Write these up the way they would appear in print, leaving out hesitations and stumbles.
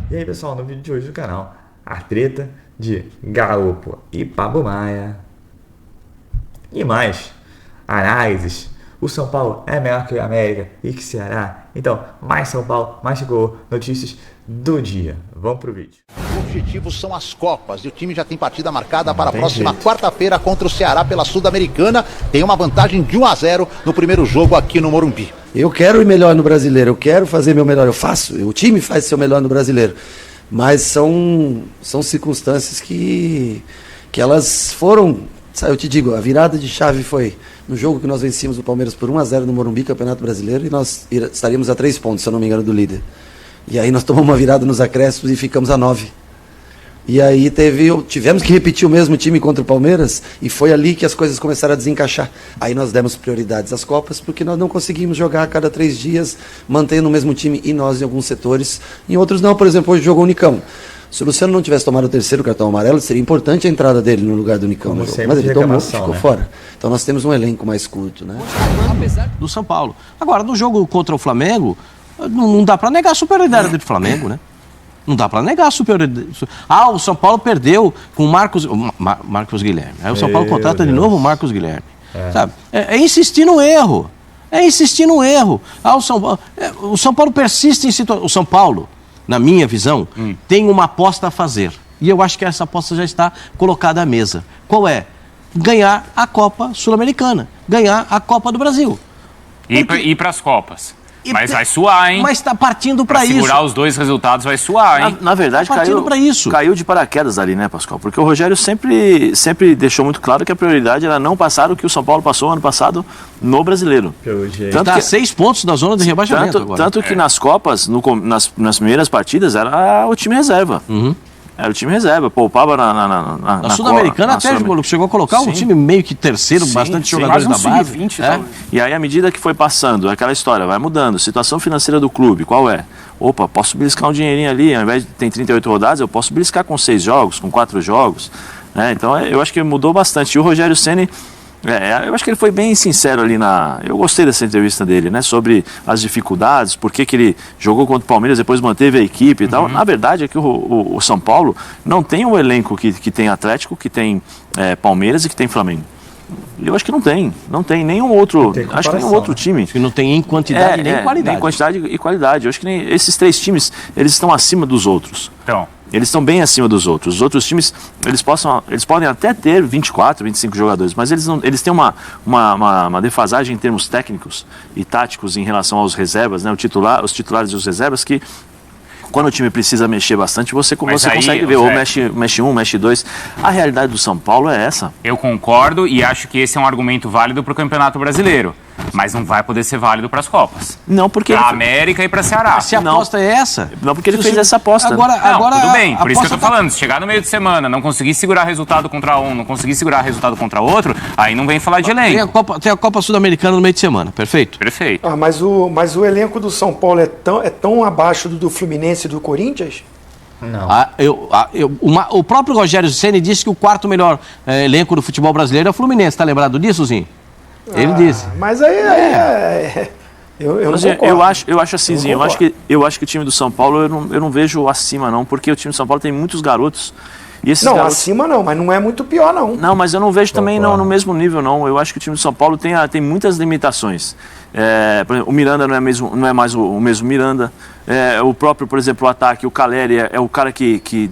E aí, pessoal, no vídeo de hoje do canal, a treta de Galo e Pablo Maia. E mais análises. O São Paulo é melhor que o América e que Ceará. Então, mais São Paulo, mais gol. Notícias do dia. Vamos pro vídeo. O objetivo são as Copas e o time já tem partida marcada para a próxima quarta-feira contra o Ceará pela Sul-Americana. Tem uma vantagem de 1-0 no primeiro jogo aqui no Morumbi. Eu quero ir melhor no Brasileiro, eu quero fazer meu melhor, eu faço, o time faz seu melhor no Brasileiro. Mas são circunstâncias que elas foram, eu te digo, a virada de chave foi no jogo que nós vencemos o Palmeiras por 1-0 no Morumbi, Campeonato Brasileiro, e nós estaríamos a 3 pontos, se eu não me engano, do líder. E aí nós tomamos uma virada nos acréscimos e ficamos a 9. E aí tivemos que repetir o mesmo time contra o Palmeiras, e foi ali que as coisas começaram a desencaixar. Aí nós demos prioridades às Copas, porque nós não conseguimos jogar a cada 3 dias, mantendo o mesmo time, e nós em alguns setores, em outros não. Por exemplo, hoje jogou o Nicão. Se o Luciano não tivesse tomado o 3º cartão amarelo, seria importante a entrada dele no lugar do Nicão. Mas ele tomou, ficou fora. Então nós temos um elenco mais curto, né? Apesar do São Paulo. Agora, no jogo contra o Flamengo, não dá para negar a superioridade do Flamengo, né? Não dá para negar a superioridade. Ah, o São Paulo perdeu com o Marcos Guilherme. Aí o São Paulo contrata de novo o Marcos Guilherme. Sabe? É insistir no erro. É insistir no erro. Ah, o São Paulo persiste em situação. O São Paulo, na minha visão, tem uma aposta a fazer. E eu acho que essa aposta já está colocada à mesa. Qual é? Ganhar a Copa Sul-Americana. Ganhar a Copa do Brasil. E ir para as Copas. Mas vai suar, hein? Mas está partindo para isso. Segurar os dois resultados vai suar, hein? Na verdade, caiu de paraquedas ali, né, Pascoal? Porque o Rogério sempre deixou muito claro que a prioridade era não passar o que o São Paulo passou ano passado no Brasileiro. Está a 6 pontos da zona de rebaixamento agora. Tanto que nas Copas, nas primeiras partidas, era o time reserva. Era o time reserva, poupava na Sul-Americana até chegou a colocar um time meio que terceiro, bastante jogadores da base. 20, E aí, à medida que foi passando, aquela história vai mudando. Situação financeira do clube, qual é? Opa, posso beliscar um dinheirinho ali, ao invés de ter 38 rodadas, eu posso beliscar com 6 jogos, com 4 jogos. Né? Então, eu acho que mudou bastante. E o Rogério Ceni, eu acho que ele foi bem sincero ali Eu gostei dessa entrevista dele, né? Sobre as dificuldades, por que ele jogou contra o Palmeiras, depois manteve a equipe e tal. Na verdade é que o São Paulo não tem um elenco que tem Atlético, que tem Palmeiras e que tem Flamengo. Eu acho que não tem nenhum outro. Acho que nenhum outro time. Acho que não tem em quantidade nem qualidade. Nem quantidade e qualidade. Eu acho que esses 3 times, eles estão acima dos outros. Então. Eles estão bem acima dos outros. Os outros times, eles podem até ter 24, 25 jogadores, mas eles têm uma defasagem em termos técnicos e táticos em relação aos reservas, né? Os titulares e os reservas, que quando o time precisa mexer bastante, você consegue ver, ou mexe um, mexe dois. A realidade do São Paulo é essa. Eu concordo e acho que esse é um argumento válido para o Campeonato Brasileiro. Mas não vai poder ser válido para as Copas. Não, porque... Para a América e para Ceará. Se a aposta é essa... Não, porque ele fez essa aposta. Agora tudo bem, por isso que eu tô falando. Se chegar no meio de semana, não conseguir segurar resultado contra um, não conseguir segurar resultado contra outro, aí não vem falar de elenco. Tem a Copa Sul-Americana no meio de semana, perfeito? Perfeito. Mas o elenco do São Paulo é tão abaixo do Fluminense e do Corinthians? Não. O próprio Rogério Ceni disse que o 4º melhor elenco do futebol brasileiro é o Fluminense. Tá lembrado disso, Zinho? Ele disse. Mas aí eu não concordo. Eu acho assim, Zinho, eu acho que o time do São Paulo eu não vejo acima não, porque o time do São Paulo tem muitos garotos. E esses garotos... acima não, mas não é muito pior não. Não, mas eu não vejo também no mesmo nível não. Eu acho que o time do São Paulo tem muitas limitações. Por exemplo, o Miranda não é mais o mesmo Miranda. O próprio, por exemplo, o ataque, o Caleri é o cara que...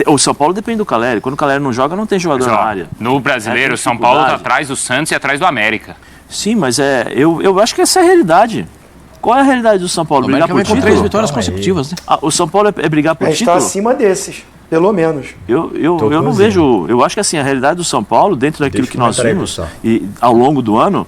O São Paulo depende do Caleri. Quando o Caleri não joga, não tem jogador na área. No Brasileiro, o São Paulo está atrás do Santos e atrás do América. Sim, mas eu acho que essa é a realidade. Qual é a realidade do São Paulo? Brigar por título? Com 3 vitórias consecutivas, né? O São Paulo é brigar por título? Está acima desses, pelo menos. Eu não vejo... Eu acho que assim, a realidade do São Paulo, dentro daquilo que nós vimos e ao longo do ano,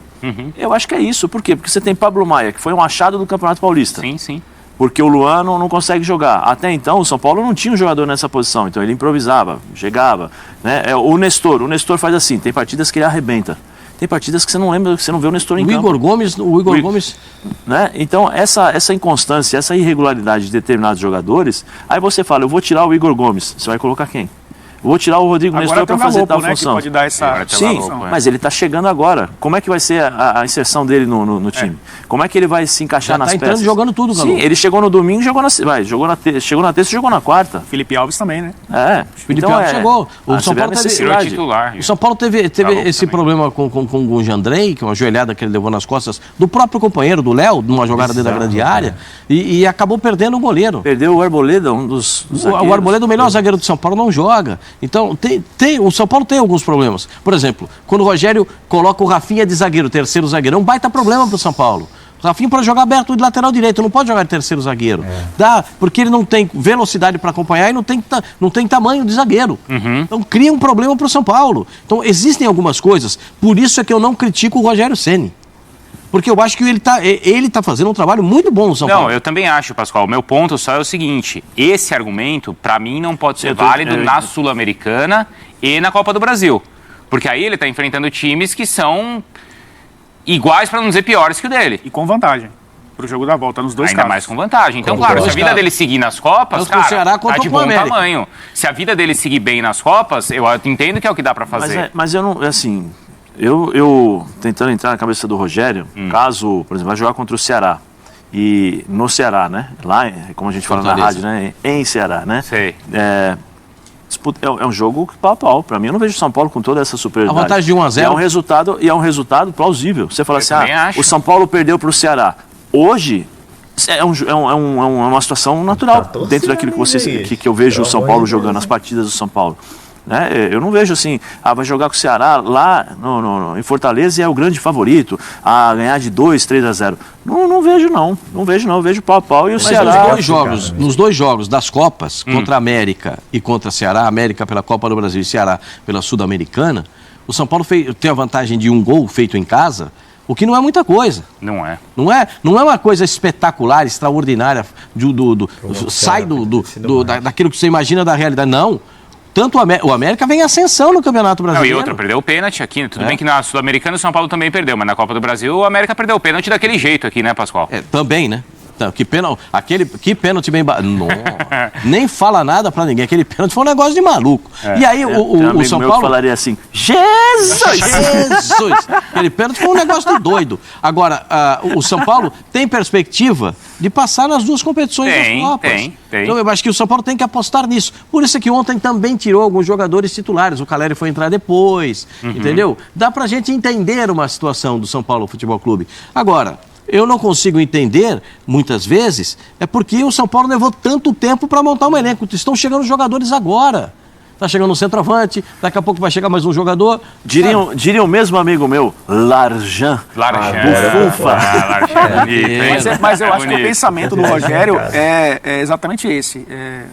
eu acho que é isso. Por quê? Porque você tem Pablo Maia, que foi um achado do Campeonato Paulista. Sim. Porque o Luan não consegue jogar. Até então, o São Paulo não tinha um jogador nessa posição, então ele improvisava, chegava. Né? O Nestor faz assim, tem partidas que ele arrebenta. Tem partidas que você não lembra, que você não vê o Nestor em campo. O Igor Gomes... Né? Então, essa inconstância, essa irregularidade de determinados jogadores, aí você fala, eu vou tirar o Igor Gomes, você vai colocar quem? Vou tirar o Rodrigo Agora Nestor tem para o fazer tal Galopo, né, função. que pode dar essa... Sim, mas ele está chegando agora. Como é que vai ser a inserção dele no time? Como é que ele vai se encaixar nas peças? Jogando tudo, Sim, ele chegou no domingo, chegou na terça e jogou na quarta. Felipe Alves também, né? Felipe Alves chegou. O São Paulo titular. O São Paulo teve esse problema com o Jandrei, que é uma joelhada que ele levou nas costas do próprio companheiro, do Léo, numa jogada dentro da grande área, e acabou perdendo o goleiro. Perdeu o Arboleda, um dos o Arboleda, o melhor zagueiro do São Paulo, não joga. Então, o São Paulo tem alguns problemas. Por exemplo, quando o Rogério coloca o Rafinha de zagueiro, terceiro zagueiro, é um baita problema pro São Paulo. O Rafinha pode jogar aberto de lateral direito, não pode jogar de terceiro zagueiro. Porque ele não tem velocidade para acompanhar e não tem tamanho de zagueiro. Então cria um problema pro São Paulo. Então existem algumas coisas, por isso é que eu não critico o Rogério Ceni. Porque eu acho que ele tá fazendo um trabalho muito bom no São Paulo. Não, eu também acho, Pascoal. O meu ponto só é o seguinte, esse argumento, para mim, não pode ser válido na Sul-Americana e na Copa do Brasil. Porque aí ele está enfrentando times que são iguais, para não dizer piores que o dele. E com vantagem pro jogo da volta, nos dois casos. Ainda mais com vantagem. Então, claro, se a vida dele seguir nas Copas, cara, tá de bom tamanho. Se a vida dele seguir bem nas Copas, eu entendo que é o que dá para fazer. Mas eu não, assim... Eu tentando entrar na cabeça do Rogério, caso, por exemplo, vai jogar contra o Ceará, e no Ceará, né? Lá, como a gente fala na rádio, né? Em Ceará, né? Sei. É um jogo pau a pau. Pra mim, eu não vejo o São Paulo com toda essa superioridade. A vantagem de 1-0. E é um resultado plausível. Você fala assim, o São Paulo perdeu pro Ceará. Hoje, é uma situação natural dentro daquilo que eu vejo o São Paulo jogando, as partidas do São Paulo. Né? Eu não vejo assim, vai jogar com o Ceará lá em Fortaleza e é o grande favorito, a ganhar de 2-3-0. Não vejo não, eu vejo pau a pau e o Ceará... Nos dois jogos das Copas, contra a América e contra a Ceará, América pela Copa do Brasil e Ceará pela Sul-Americana, o São Paulo tem a vantagem de um gol feito em casa, o que não é muita coisa. Não é. Não é uma coisa espetacular, extraordinária, sai daquilo que você imagina da realidade, não. Tanto o América vem em ascensão no Campeonato Brasileiro. Não, e outra, perdeu o pênalti aqui. Tudo bem que na Sul-Americana o São Paulo também perdeu, mas na Copa do Brasil o América perdeu o pênalti daquele jeito aqui, né, Pascoal? Também, né? Então, que pênalti bem... Nem fala nada pra ninguém. Aquele pênalti foi um negócio de maluco. E aí o São Paulo... falaria assim, Jesus! Aquele pênalti foi um negócio de doido. Agora, o São Paulo tem perspectiva de passar nas duas competições das Copas. Tem. Então eu acho que o São Paulo tem que apostar nisso. Por isso é que ontem também tirou alguns jogadores titulares. O Caleri foi entrar depois, entendeu? Dá pra gente entender uma situação do São Paulo Futebol Clube. Agora... Eu não consigo entender, muitas vezes, porque o São Paulo levou tanto tempo para montar um elenco. Estão chegando jogadores agora. Está chegando um centroavante, daqui a pouco vai chegar mais um jogador. Diria o mesmo amigo meu, Larjan. Bufunfa. Mas eu acho que o pensamento do Rogério é exatamente esse.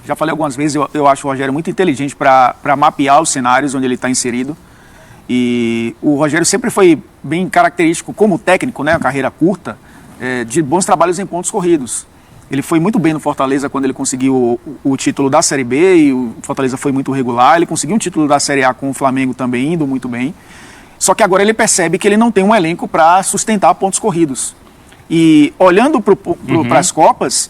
Já falei algumas vezes, eu acho o Rogério muito inteligente para mapear os cenários onde ele está inserido. E o Rogério sempre foi bem característico como técnico, né, a carreira curta, de bons trabalhos em pontos corridos. Ele foi muito bem no Fortaleza quando ele conseguiu o título da Série B e o Fortaleza foi muito regular. Ele conseguiu um título da Série A com o Flamengo também, indo muito bem. Só que agora ele percebe que ele não tem um elenco para sustentar pontos corridos. E olhando para as Copas,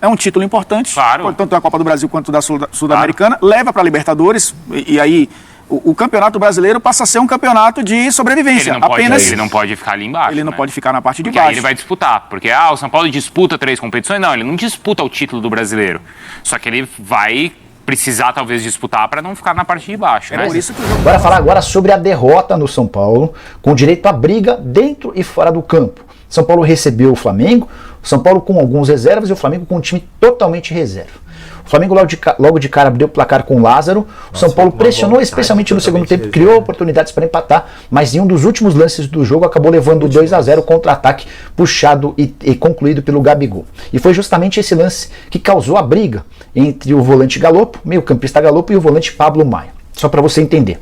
é um título importante, tanto da Copa do Brasil quanto da Sul-Americana, leva para a Libertadores e aí... O Campeonato Brasileiro passa a ser um campeonato de sobrevivência. Ele não pode ficar ali embaixo. Ele não pode ficar na parte de porque baixo. Aí ele vai disputar. Porque o São Paulo disputa 3 competições. Não, ele não disputa o título do Brasileiro. Só que ele vai precisar, talvez, disputar para não ficar na parte de baixo. Por isso que Bora falar agora sobre a derrota no São Paulo, com direito à briga dentro e fora do campo. São Paulo recebeu o Flamengo, o São Paulo com alguns reservas e o Flamengo com um time totalmente reserva. O Flamengo logo de cara abriu o placar com o Lázaro. O São Paulo pressionou, especialmente no segundo tempo, criou oportunidades para empatar, mas em um dos últimos lances do jogo acabou levando 2-0 contra-ataque puxado e concluído pelo Gabigol. E foi justamente esse lance que causou a briga entre o volante Galopo, meio-campista Galopo, e o volante Pablo Maia. Só para você entender.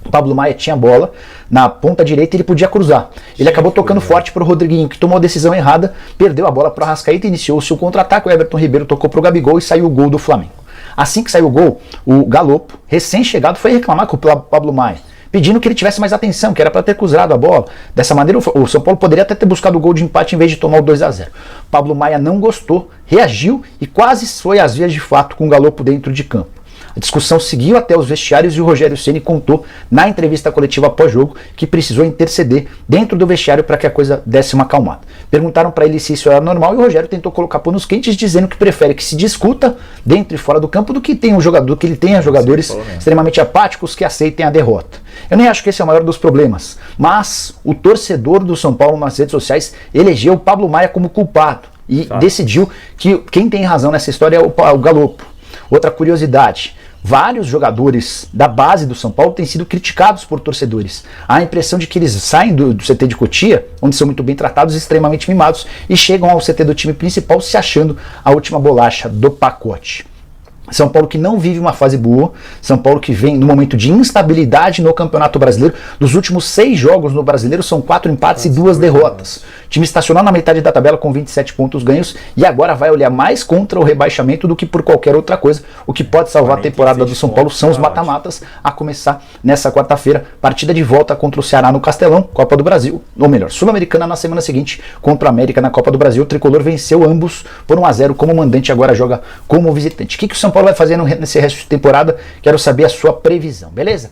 O Pablo Maia tinha a bola na ponta direita e ele podia cruzar. Ele acabou tocando forte para o Rodriguinho, que tomou a decisão errada, perdeu a bola para o Arrascaeta, iniciou-se o contra-ataque, o Everton Ribeiro tocou para o Gabigol e saiu o gol do Flamengo. Assim que saiu o gol, o Galopo, recém-chegado, foi reclamar com o Pablo Maia, pedindo que ele tivesse mais atenção, que era para ter cruzado a bola. Dessa maneira, o São Paulo poderia até ter buscado o gol de empate em vez de tomar o 2-0. Pablo Maia não gostou, reagiu e quase foi às vias de fato com o Galopo dentro de campo. A discussão seguiu até os vestiários e o Rogério Ceni contou na entrevista coletiva pós-jogo que precisou interceder dentro do vestiário para que a coisa desse uma acalmada. Perguntaram para ele se isso era normal e o Rogério tentou colocar panos quentes, dizendo que prefere que se discuta dentro e fora do campo do que ele tenha jogadores extremamente apáticos que aceitem a derrota. Eu nem acho que esse é o maior dos problemas, mas o torcedor do São Paulo nas redes sociais elegeu o Pablo Maia como culpado e decidiu que quem tem razão nessa história é o Galopo. Outra curiosidade: vários jogadores da base do São Paulo têm sido criticados por torcedores. Há a impressão de que eles saem do CT de Cotia, onde são muito bem tratados e extremamente mimados, e chegam ao CT do time principal se achando a última bolacha do pacote. São Paulo que não vive uma fase boa, São Paulo que vem no momento de instabilidade no Campeonato Brasileiro. Dos últimos 6 jogos no Brasileiro são 4 empates e 2 derrotas. O time estacionou na metade da tabela com 27 pontos ganhos e agora vai olhar mais contra o rebaixamento do que por qualquer outra coisa. O que pode salvar a temporada do São Paulo são os mata-matas, a começar nessa quarta-feira, partida de volta contra o Ceará no Castelão, Copa do Brasil, ou melhor, Sul-Americana na semana seguinte contra o América na Copa do Brasil. O Tricolor venceu ambos por 1-0 como mandante, agora joga como visitante. O que o São Paulo vai fazer nesse resto de temporada? Quero saber a sua previsão, beleza?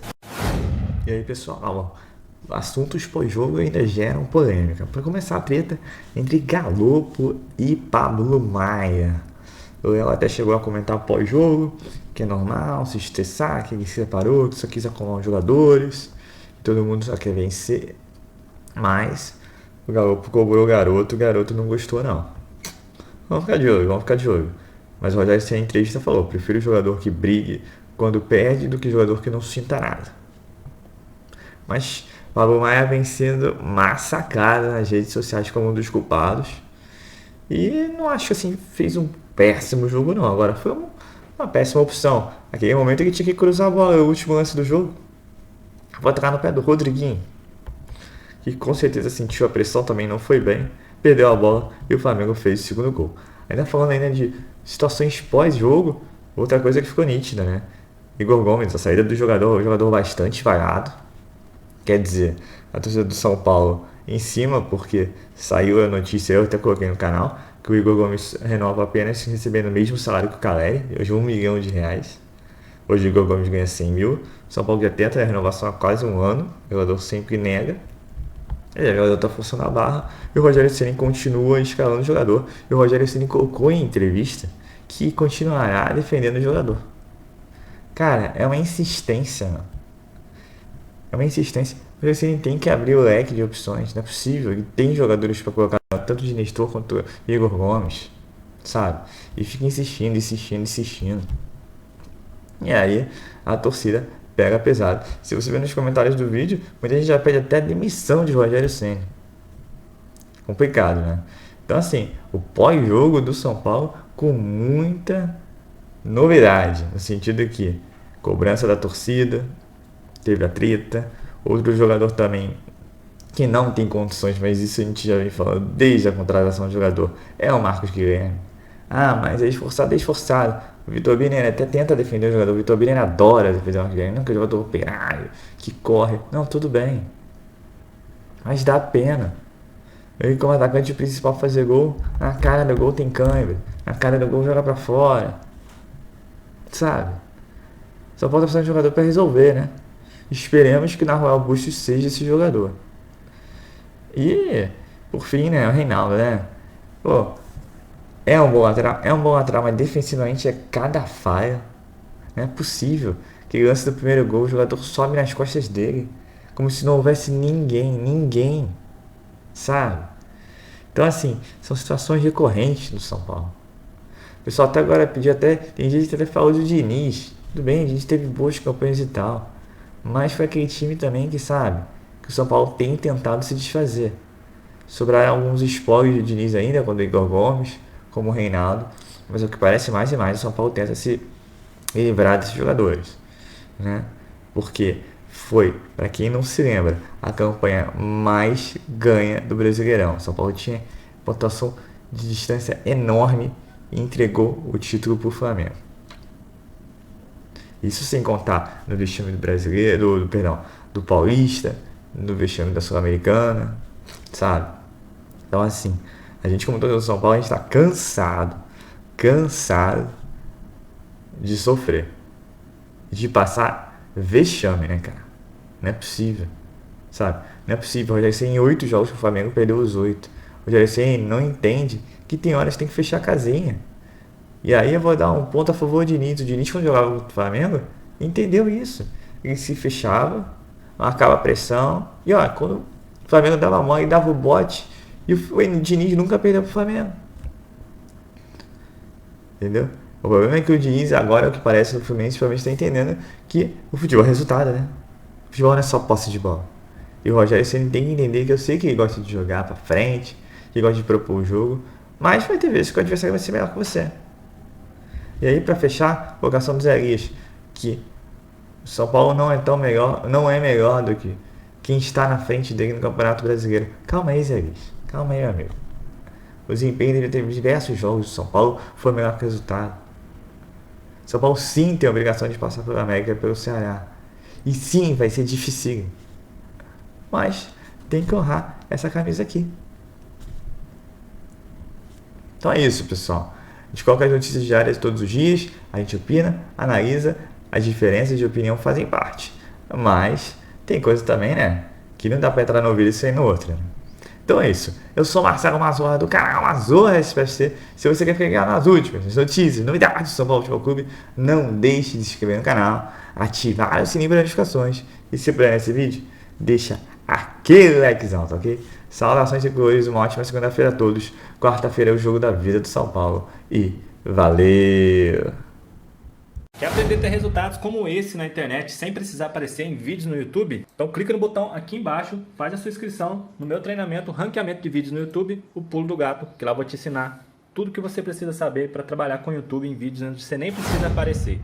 E aí, pessoal, assuntos pós-jogo ainda geram polêmica. Para começar, a treta entre Galopo e Pablo Maia. O Léo até chegou a comentar pós-jogo que é normal se estressar, que ele se separou, que só quis acalmar os jogadores, todo mundo só quer vencer. Mas o Galopo cobrou o garoto não gostou não. Vamos ficar de olho. Mas o Rogério, sem entrevista, falou: prefiro o jogador que brigue quando perde do que o jogador que não sinta nada. Mas Pablo Maia vem sendo massacrado nas redes sociais como um dos culpados. E não acho que assim fez um péssimo jogo não. Agora foi uma péssima opção. Naquele momento ele tinha que cruzar a bola, o último lance do jogo. Vou tocar no pé do Rodriguinho, que com certeza sentiu a pressão, também não foi bem. Perdeu a bola e o Flamengo fez o segundo gol. Ainda falando de situações pós-jogo, outra coisa que ficou nítida, né? Igor Gomes, a saída do jogador, bastante vaiado. Quer dizer, a torcida do São Paulo em cima, porque saiu a notícia, eu até coloquei no canal, que o Igor Gomes renova apenas recebendo o mesmo salário que o Caleri, hoje R$1 milhão. Hoje o Igor Gomes ganha 100 mil. São Paulo já tenta a renovação há quase um ano, o jogador sempre nega. O jogador está forçando a barra e o Rogério Ceni continua escalando o jogador. E o Rogério Ceni colocou em entrevista que continuará defendendo o jogador. Cara, é uma insistência, mano. É uma insistência. O Rogério Ceni tem que abrir o leque de opções. Não é possível. Ele tem jogadores para colocar, tanto de Nestor quanto Igor Gomes, sabe? E fica insistindo. E aí a torcida pega pesado. Se você ver nos comentários do vídeo, muita gente já pede até a demissão de Rogério Ceni. Complicado, né? Então assim, o pós-jogo do São Paulo com muita novidade, no sentido que cobrança da torcida, teve a treta, outro jogador também que não tem condições, mas isso a gente já vem falando desde a contratação do jogador, é o Marcos Guilherme. Ah, mas é esforçado. O Vitor Birner até tenta defender o jogador. O Vitor Birner adora defender o Marcos Guilherme. Não que o jogador operário, que corre. Não, tudo bem. Mas dá pena. Ele como atacante principal fazer gol, na cara do gol tem câimbra. Na cara do gol joga pra fora. Sabe? Só falta precisar de um jogador pra resolver, né? Esperemos que Nahuel Bustos seja esse jogador. E, por fim, né? O Reinaldo, né? Pô, é um bom lateral, mas defensivamente é cada falha. Não é possível que ele lance do primeiro gol, o jogador sobe nas costas dele, como se não houvesse ninguém, sabe? Então assim, são situações recorrentes no São Paulo. O pessoal até agora pediu tem gente que até falou do Diniz. Tudo bem, a gente teve boas campanhas e tal, mas foi aquele time também que sabe, que o São Paulo tem tentado se desfazer. Sobraram alguns espólios do Diniz ainda, quando o Igor Gomes, como o Reinaldo, mas o que parece mais e mais, o São Paulo tenta se livrar desses jogadores, né? Porque foi, para quem não se lembra, a campanha mais ganha do Brasileirão. O São Paulo tinha pontuação de distância enorme e entregou o título para o Flamengo. Isso sem contar no vexame do Brasileiro, do Paulista, no vexame da Sul-Americana, sabe? Então assim, a gente, como torcedor do São Paulo, a gente está cansado de sofrer. de passar vexame, né, cara? Não é possível, sabe? Não é possível. O Rogério Ceni em 8 jogos que o Flamengo perdeu os 8. O Rogério Ceni não entende que tem horas que tem que fechar a casinha. E aí eu vou dar um ponto a favor de Diniz. O Diniz, quando jogava no Flamengo, entendeu isso. Ele se fechava, marcava a pressão. E ó, quando o Flamengo dava mão, ele dava o bote. E o Diniz nunca perdeu pro Flamengo. Entendeu? O problema é que o Diniz agora, o que parece, o Fluminense está entendendo que o futebol é resultado, né? O futebol não é só posse de bola. E o Rogério Ceni tem que entender que eu sei que ele gosta de jogar pra frente, que ele gosta de propor o jogo, mas vai ter vezes que o adversário vai ser melhor que você. E aí, pra fechar, colocação do Zé Elias, que o São Paulo não é melhor do que quem está na frente dele no Campeonato Brasileiro. Calma aí, Zé Elias. Calma aí, meu amigo. O desempenho dele teve diversos jogos do São Paulo, foi melhor que o resultado. São Paulo sim tem a obrigação de passar pela América e pelo Ceará. E sim, vai ser difícil. Mas tem que honrar essa camisa aqui. Então é isso, pessoal. A gente coloca as notícias diárias todos os dias, a gente opina, analisa, as diferenças de opinião fazem parte. Mas tem coisa também, né, que não dá pra entrar no ouvido e sair no outro. Né? Então é isso. Eu sou Marcelo Mazorra do canal Mazorra SPFC. Se você quer ficar nas últimas notícias, novidades do São Paulo Futebol Clube, não deixe de se inscrever no canal, ativar o sininho para notificações e se puder nesse vídeo, deixa aquele likezão, tá ok? Saudações tricolores, uma ótima segunda-feira a todos. Quarta-feira é o jogo da vida do São Paulo e valeu! Quer aprender a ter resultados como esse na internet sem precisar aparecer em vídeos no YouTube? Então clica no botão aqui embaixo, faz a sua inscrição no meu treinamento Ranqueamento de Vídeos no YouTube, o Pulo do Gato, que lá eu vou te ensinar tudo o que você precisa saber para trabalhar com o YouTube em vídeos onde você nem precisa aparecer.